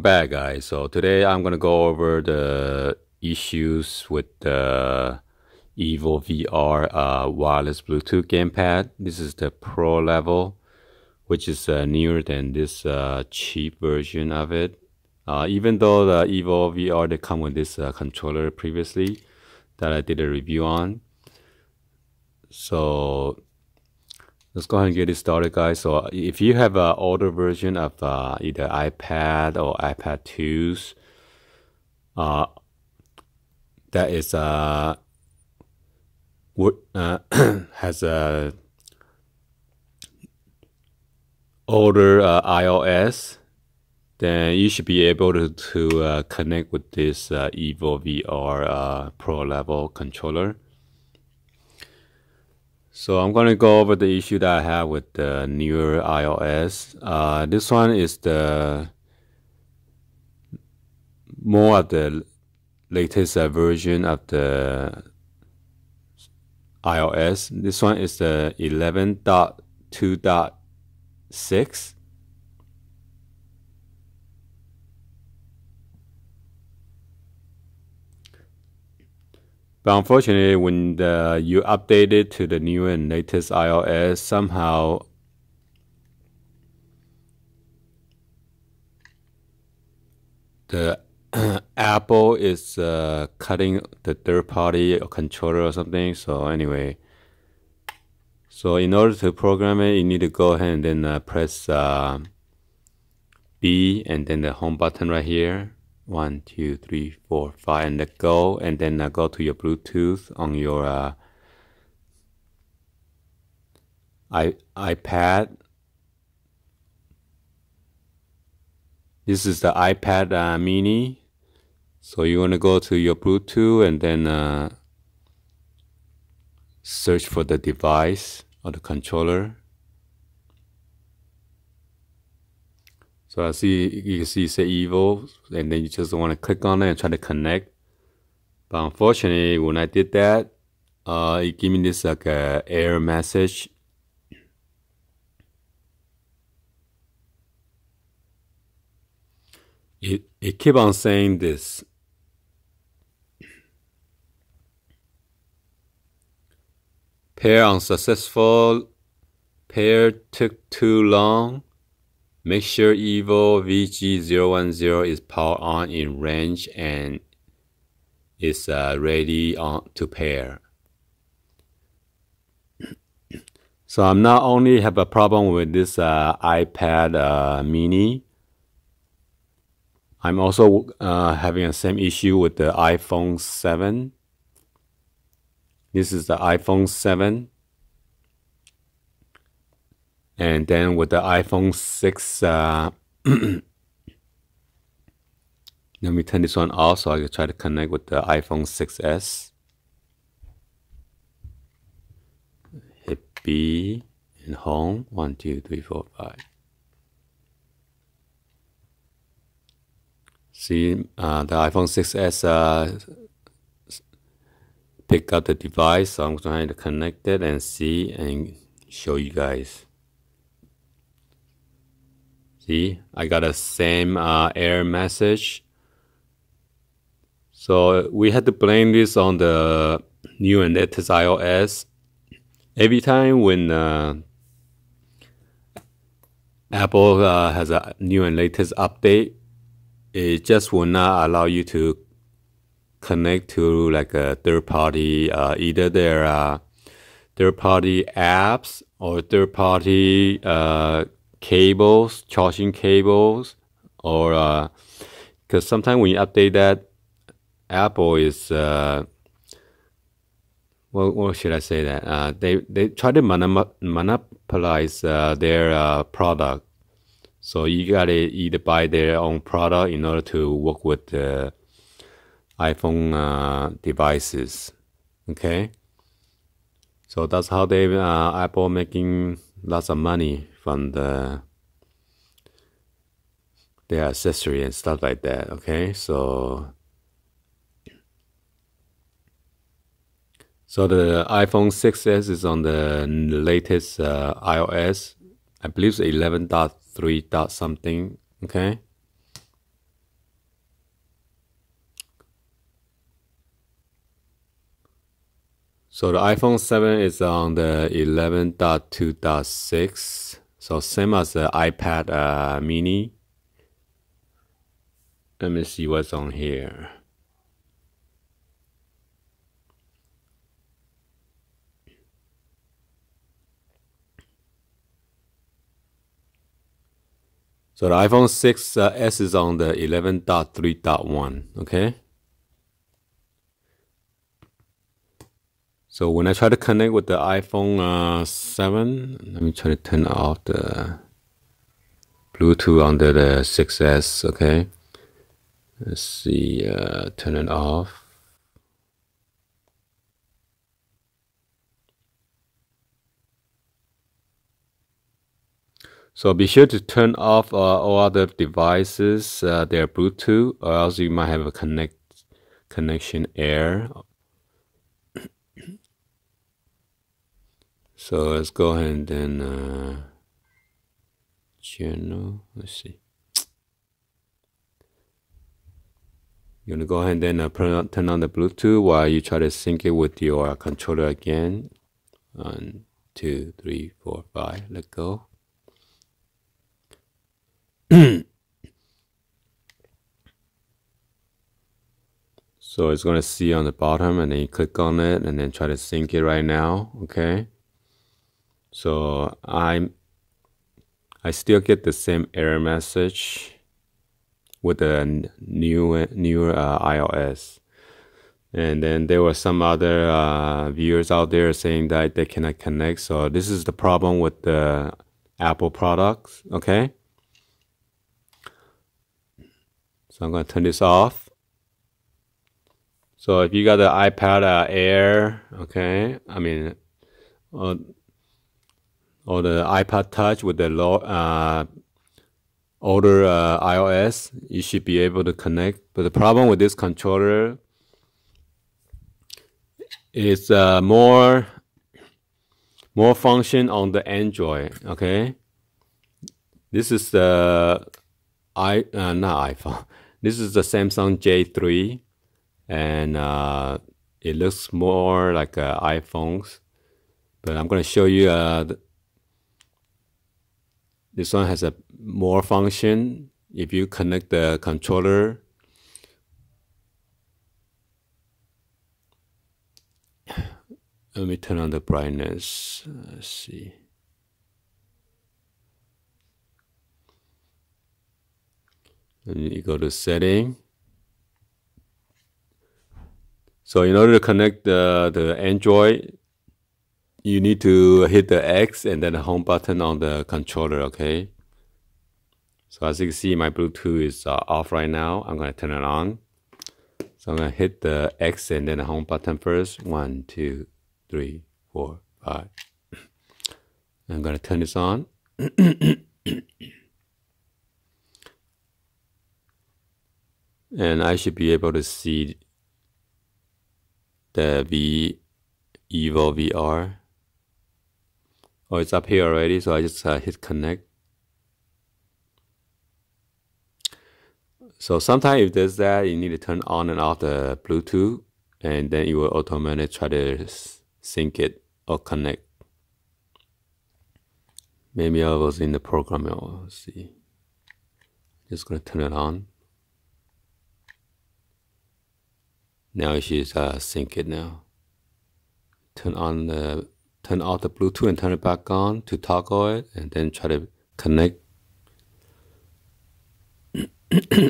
back, guys. So today I'm gonna go over the issues with the EVO VR wireless Bluetooth gamepad. This is the Pro level, which is newer than this cheap version of it. Even though the EVO VR they come with this controller previously that I did a review on. So let's go ahead and get it started, guys. So if you have an older version of either iPad or iPad 2s, that is has a older iOS, then you should be able to connect with this EVO VR Pro level controller. So I'm going to go over the issue that I have with the newer iOS. This one is the more of the latest version of the iOS. This one is the 11.2.6. But unfortunately, when you update it to the new and latest iOS, somehow the Apple is cutting the third-party controller or something. So anyway, so in order to program it, you need to go ahead and then press B and then the home button right here. 1, 2, 3, 4, 5, and let go, and then go to your Bluetooth on your iPad. This is the iPad mini. So you want to go to your Bluetooth and then search for the device or the controller. So I see, you can see it say EVO, and then you just want to click on it and try to connect. But unfortunately, when I did that, it gave me this like a error message. It keep on saying this. Pair unsuccessful. Pair took too long. Make sure EVO VG010 is powered on in range and is ready to pair. So I'm not only have a problem with this iPad mini, I'm also having the same issue with the iPhone 7. This is the iPhone 7. And then with the iPhone 6, let me turn this one off so I can try to connect with the iPhone 6s. Hit B and home. 1, 2, 3, 4, 5. See, the iPhone 6s pick up the device, so I'm trying to connect it and see and show you guys. See, I got the same error message. So we had to blame this on the new and latest iOS. Every time when Apple has a new and latest update, it just will not allow you to connect to like a third-party, either their third-party apps or third-party cables, charging cables, or because sometimes when you update that, Apple is what should I say that they try to monopolize their product. So you gotta either buy their own product in order to work with the iPhone devices. Okay, so that's how they Apple making lots of money from their accessory and stuff like that. Okay, so the iPhone 6s is on the latest iOS. I believe it's 11.3 something. Okay, So the iPhone 7 is on the 11.2.6. So same as the iPad mini. Let me see what's on here. So the iPhone 6S is on the 11.3.1, okay? So when I try to connect with the iPhone 7, let me try to turn off the Bluetooth under the 6S, okay? Let's see, turn it off. So be sure to turn off all other devices, their Bluetooth, or else you might have a connection error. So let's go ahead and then channel. Let's see. You're gonna go ahead and then turn on the Bluetooth while you try to sync it with your controller again. 1, 2, 3, 4, 5. Let go. So it's gonna see on the bottom, and then you click on it, and then try to sync it right now. Okay. So I still get the same error message with the newer iOS. And then there were some other viewers out there saying that they cannot connect. So this is the problem with the Apple products, okay? So I'm gonna turn this off. So if you got the iPad Air, okay, I mean, or the iPod Touch with the older iOS, you should be able to connect. But the problem with this controller is more function on the Android. Okay, this is the not iPhone. This is the Samsung J3, and it looks more like iPhones. But I'm gonna show you this one has a more function. If you connect the controller, let me turn on the brightness. Let's see. And you go to setting. So in order to connect the Android, you need to hit the X and then the home button on the controller, okay? So as you can see, my Bluetooth is off right now. I'm gonna turn it on. So I'm gonna hit the X and then the home button first. 1, 2, 3, 4, 5. I'm gonna turn this on. And I should be able to see the EVO VR. Oh, it's up here already, so I just hit connect. So sometimes if there's that, you need to turn on and off the Bluetooth, and then it will automatically try to sync it or connect. Maybe I was in the program. Let's see. Just gonna turn it on. Now it should sync it now. Turn off the Bluetooth and turn it back on to toggle it, and then try to connect.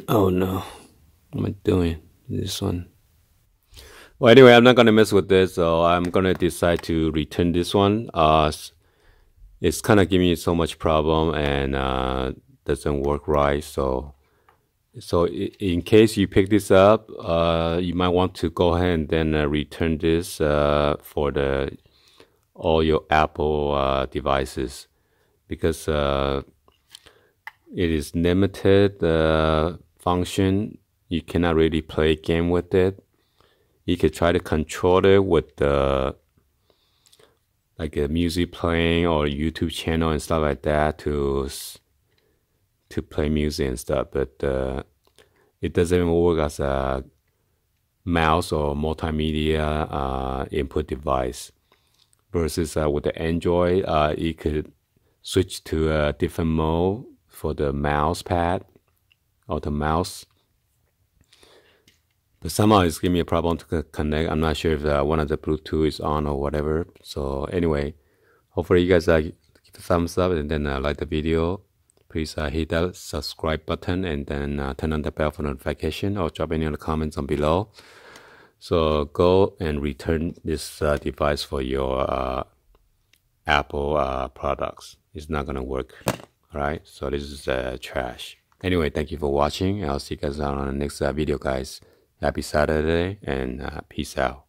Oh no, what am I doing? This one. Well, anyway, I'm not gonna mess with this, so I'm gonna decide to return this one. It's kind of giving me so much problem and doesn't work right. So in case you pick this up, you might want to go ahead and then return this for all your Apple devices, because it is limited function. You cannot really play a game with it. You could try to control it with like a music playing or YouTube channel and stuff like that to play music and stuff, but it doesn't even work as a mouse or multimedia input device. Versus with the Android, you could switch to a different mode for the mouse pad or the mouse. But somehow it's giving me a problem to connect. I'm not sure if one of the Bluetooth is on or whatever. So anyway, hopefully you guys give a thumbs up and then like the video. Please hit that subscribe button and then turn on the bell for notification, or drop any other comments on below. So go and return this device for your Apple products. It's not gonna work. All right, so this is trash. Anyway, thank you for watching. I'll see you guys on the next video, guys. Happy Saturday and peace out.